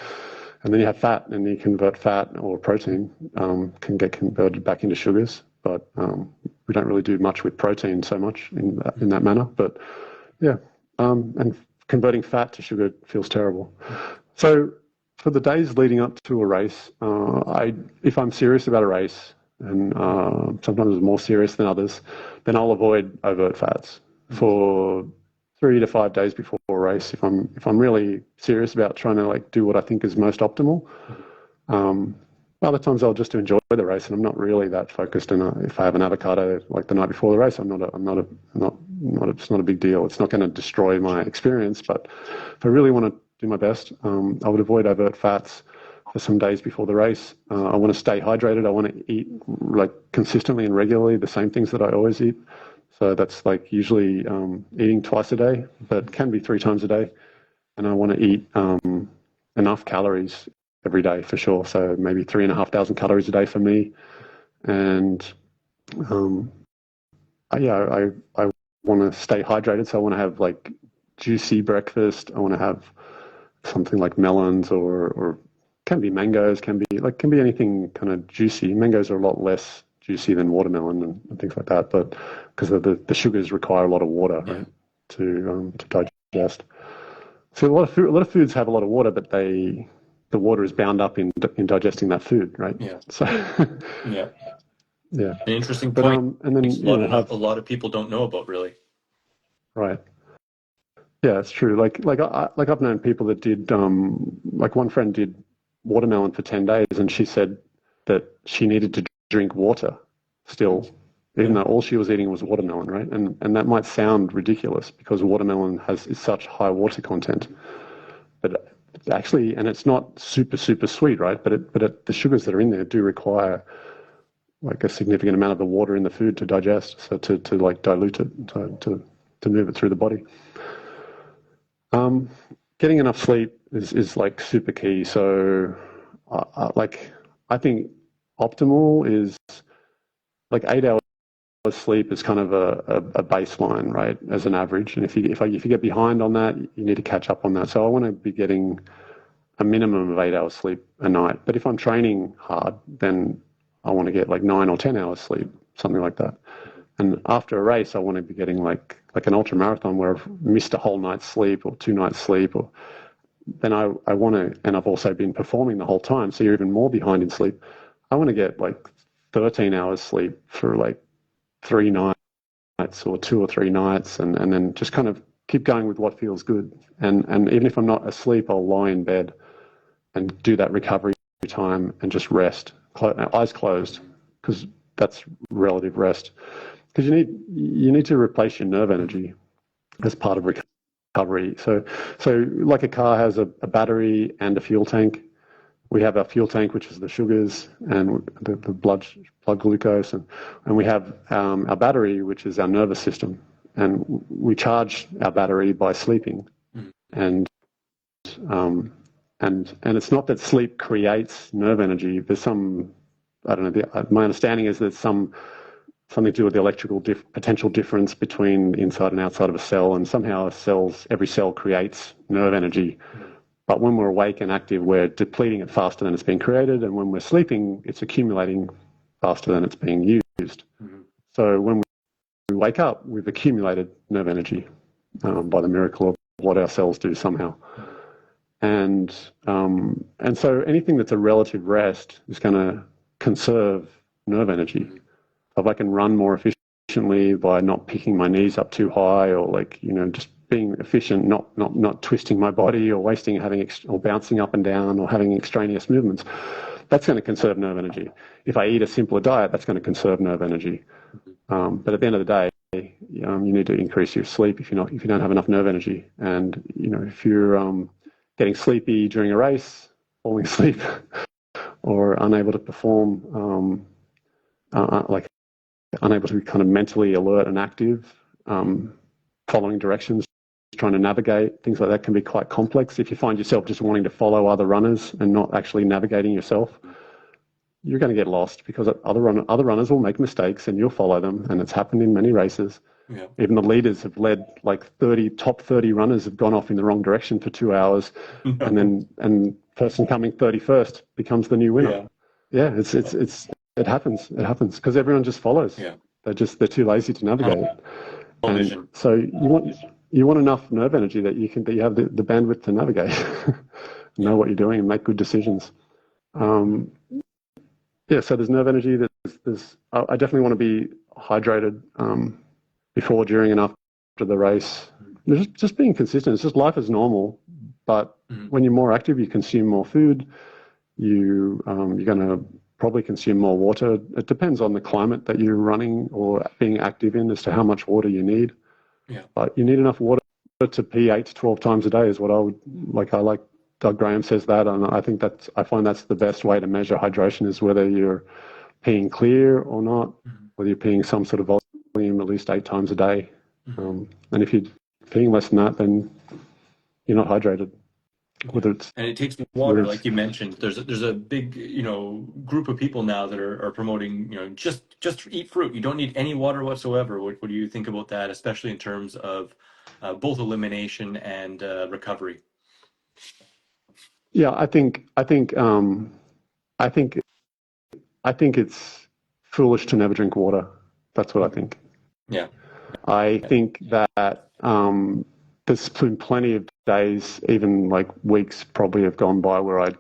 then you have fat, and you convert fat or protein can get converted back into sugars, but we don't really do much with protein so much in that manner. But yeah, and converting fat to sugar feels terrible. So for the days leading up to a race, if I'm serious about a race, and sometimes more serious than others, then I'll avoid overt fats for 3 to 5 days before a race. If I'm really serious about trying to like do what I think is most optimal, Other times I'll just enjoy the race, and I'm not really that focused. And if I have an avocado like the night before the race, it's not a big deal. It's not going to destroy my experience. But if I really want to do my best, I would avoid overt fats for some days before the race. I want to stay hydrated. I want to eat like consistently and regularly the same things that I always eat. So that's like usually eating twice a day, but can be 3 times a day. And I want to eat enough calories every day for sure. So maybe 3,500 calories a day for me. And I want to stay hydrated. So I want to have like juicy breakfast. I want to have something like melons or can be mangoes, can be anything kind of juicy. Mangoes are a lot less juicy than watermelon and things like that, but because the sugars require a lot of water, right, to digest. So a lot of foods have a lot of water, but the water is bound up in digesting that food, right? Yeah. So yeah. Yeah. An interesting point. And then a lot of people don't know about, really. Right. Yeah, it's true. I've known people that did like one friend did watermelon for 10 days, and she said that she needed to drink water still, even though all she was eating was watermelon, right? And that might sound ridiculous because watermelon is such high water content, but actually, and it's not super sweet, right? But the sugars that are in there do require like a significant amount of the water in the food to digest, so to like dilute it, to move it through the body. Getting enough sleep is like super key. So I think optimal is like 8 hours sleep is kind of a baseline, right, as an average. And if you get behind on that, you need to catch up on that. So I want to be getting a minimum of 8 hours sleep a night. But if I'm training hard, then I want to get like 9 or 10 hours sleep, something like that. And after a race, I want to be getting like an ultra marathon where I've missed a whole night's sleep or 2 nights sleep, or then I want to, and I've also been performing the whole time, so you're even more behind in sleep. I want to get like 13 hours sleep for like 3 nights or 2 or 3 nights, and then just kind of keep going with what feels good. And even if I'm not asleep, I'll lie in bed and do that recovery time and just rest, eyes closed, because that's relative rest. Because you need to replace your nerve energy as part of recovery. So like a car has a battery and a fuel tank. We have our fuel tank, which is the sugars and the blood glucose, and we have our battery, which is our nervous system. And we charge our battery by sleeping. And it's not that sleep creates nerve energy. There's some, I don't know, my understanding is that something to do with the electrical potential difference between inside and outside of a cell, and somehow every cell creates nerve energy. But when we're awake and active, we're depleting it faster than it's being created, and when we're sleeping, it's accumulating faster than it's being used. So when we wake up, we've accumulated nerve energy by the miracle of what our cells do somehow. And so anything that's a relative rest is going to conserve nerve energy. If I can run more efficiently by not picking my knees up too high, or just being efficient, not twisting my body or or bouncing up and down or having extraneous movements, that's going to conserve nerve energy. If I eat a simpler diet, that's going to conserve nerve energy. But at the end of the day, you need to increase your sleep if you don't have enough nerve energy. And if you're getting sleepy during a race, falling asleep, or unable to perform, unable to be kind of mentally alert and active, following directions, trying to navigate, things like that can be quite complex. If you find yourself just wanting to follow other runners and not actually navigating yourself, you're going to get lost, because other runners will make mistakes and you'll follow them, and it's happened in many races. Yeah. Even the leaders have led like top 30 runners have gone off in the wrong direction for 2 hours, and person coming 31st becomes the new winner. Yeah, it happens. It happens because everyone just follows. Yeah. They're too lazy to navigate. And so you want enough nerve energy that you have the bandwidth to navigate, know what you're doing, and make good decisions. So there's nerve energy. I definitely want to be hydrated before, during, and after the race. Just being consistent. It's just life as normal, but when you're more active, you consume more food. you're going to probably consume more water. It depends on the climate that you're running or being active in as to how much water you need. Yeah. But you need enough water to pee 8 to 12 times a day is what I would like. I like Doug Graham says that, and I find that's the best way to measure hydration is whether you're peeing clear or not, whether you're peeing some sort of volume at least 8 times a day. And if you're peeing less than that, then you're not hydrated. And it takes water, like you mentioned. There's a big group of people now that are promoting just eat fruit. You don't need any water whatsoever. What do you think about that, especially in terms of both elimination and recovery? Yeah, I think it's foolish to never drink water. That's what I think. Yeah. I think that there's been plenty of days, even like weeks probably have gone by where I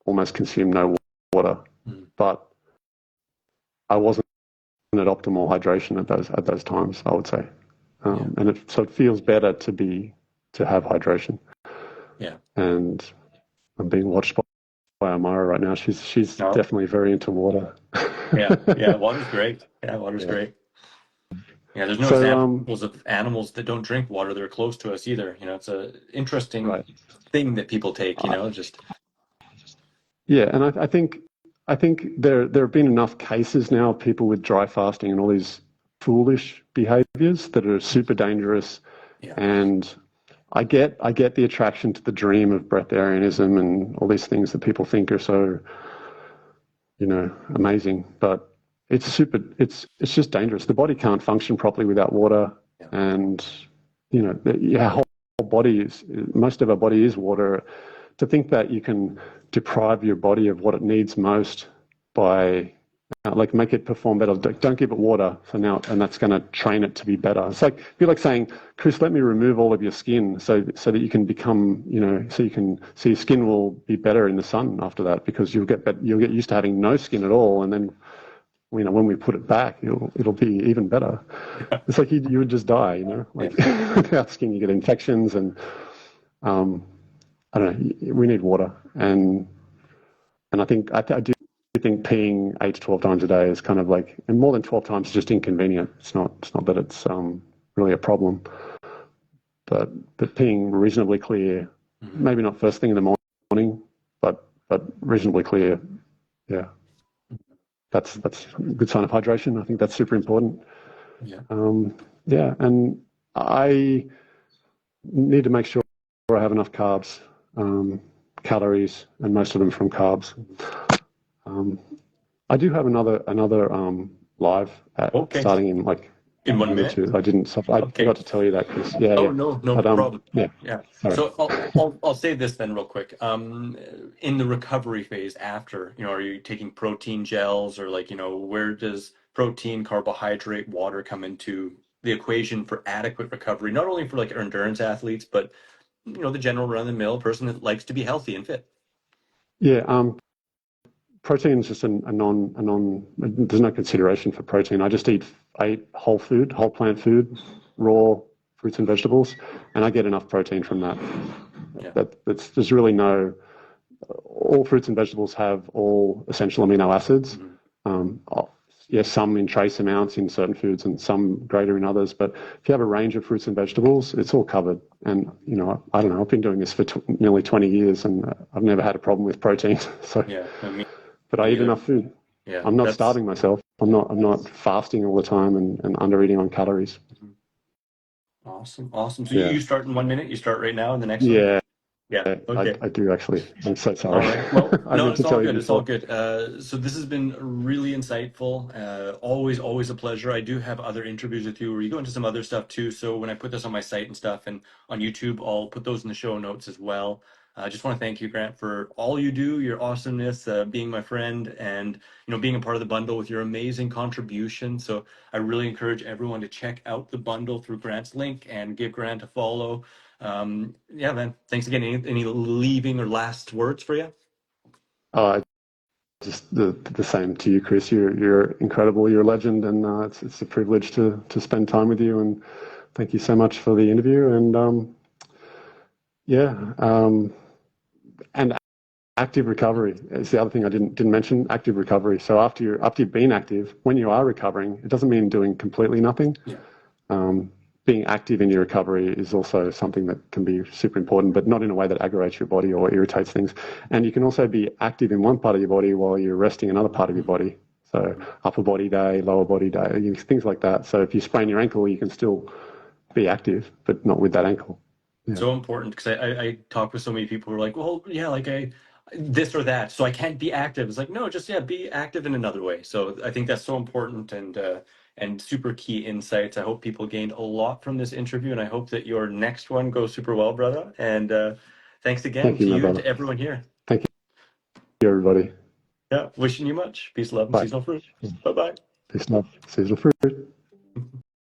almost consumed no water, but I wasn't at optimal hydration at those times, I would say. And it feels better to have hydration. Yeah. And I'm being watched by Amara right now. She's definitely very into water. Yeah, water's great. Yeah, water's great. Yeah, there's no examples of animals that don't drink water that are close to us either. It's a interesting thing that people take, just. Yeah, and I think there have been enough cases now of people with dry fasting and all these foolish behaviors that are super dangerous. Yeah. And I get the attraction to the dream of breatharianism and all these things that people think are so, amazing, but it's just dangerous. The body can't function properly without water, and our whole body most of our body is water. To think that you can deprive your body of what it needs most by make it perform better. Don't give it water and that's going to train it to be better. It's like it'd be like saying, Chris, let me remove all of your skin so that you can become, so your skin will be better in the sun after that, because you'll get used to having no skin at all, and then when we put it back, it'll be even better. It's like you would just die, without skin you get infections, and I don't know. We need water, and I think I do think peeing 8 to 12 times a day is kind of and more than 12 times is just inconvenient. It's not that it's really a problem, but peeing reasonably clear, maybe not first thing in the morning, but reasonably clear, yeah. That's a good sign of hydration. I think that's super important. Yeah. And I need to make sure I have enough carbs, calories, and most of them from carbs. I do have another live starting in 1 minute. I didn't. I forgot to tell you that, Chris. Yeah. No problem. Yeah. Sorry. So I'll say this then real quick. In the recovery phase after, are you taking protein gels, or where does protein, carbohydrate, water come into the equation for adequate recovery? Not only for endurance athletes, but the general run-of-the-mill person that likes to be healthy and fit. Yeah. Protein is just a non. There's no consideration for protein. I just eat whole plant food, raw fruits and vegetables, and I get enough protein from that. Yeah. There's really no. All fruits and vegetables have all essential amino acids. Some in trace amounts in certain foods and some greater in others. But if you have a range of fruits and vegetables, it's all covered. And I don't know. I've been doing this for nearly 20 years, and I've never had a problem with protein. So. Yeah. But I eat enough food. Yeah, I'm not starving myself. I'm not fasting all the time and under eating on calories. Awesome. So you start in 1 minute. You start right now in the next one. Yeah. Okay. I do actually. I'm so sorry. All right. Well, no, it's all good. It's all good. So this has been really insightful. Always a pleasure. I do have other interviews with you where you go into some other stuff too. So when I put this on my site and stuff and on YouTube, I'll put those in the show notes as well. I just want to thank you, Grant, for all you do, your awesomeness, being my friend, and being a part of the bundle with your amazing contribution. So I really encourage everyone to check out the bundle through Grant's link and give Grant a follow. Yeah, man. Thanks again. Any leaving or last words for you? Just the same to you, Chris. You're incredible. You're a legend, and it's a privilege to spend time with you. And thank you so much for the interview. And and active recovery is the other thing I didn't mention. Active recovery. So after you've been active, when you are recovering, it doesn't mean doing completely nothing. Yeah. Being active in your recovery is also something that can be super important, but not in a way that aggravates your body or irritates things. And you can also be active in one part of your body while you're resting another part of your body. So upper body day, lower body day, things like that. So if you sprain your ankle, you can still be active, but not with that ankle. Yeah. So important, because I talk with so many people who are like, well, yeah, like this or that, so I can't be active. It's like, no, just be active in another way. So I think that's so important and super key insights. I hope people gained a lot from this interview, and I hope that your next one goes super well, brother. And thanks again Thank you, to my you and brother. to everyone here. Thank you, everybody. Yeah, wishing you much. Peace, love, and Bye. seasonal fruit. Bye-bye. Peace, love, seasonal fruit.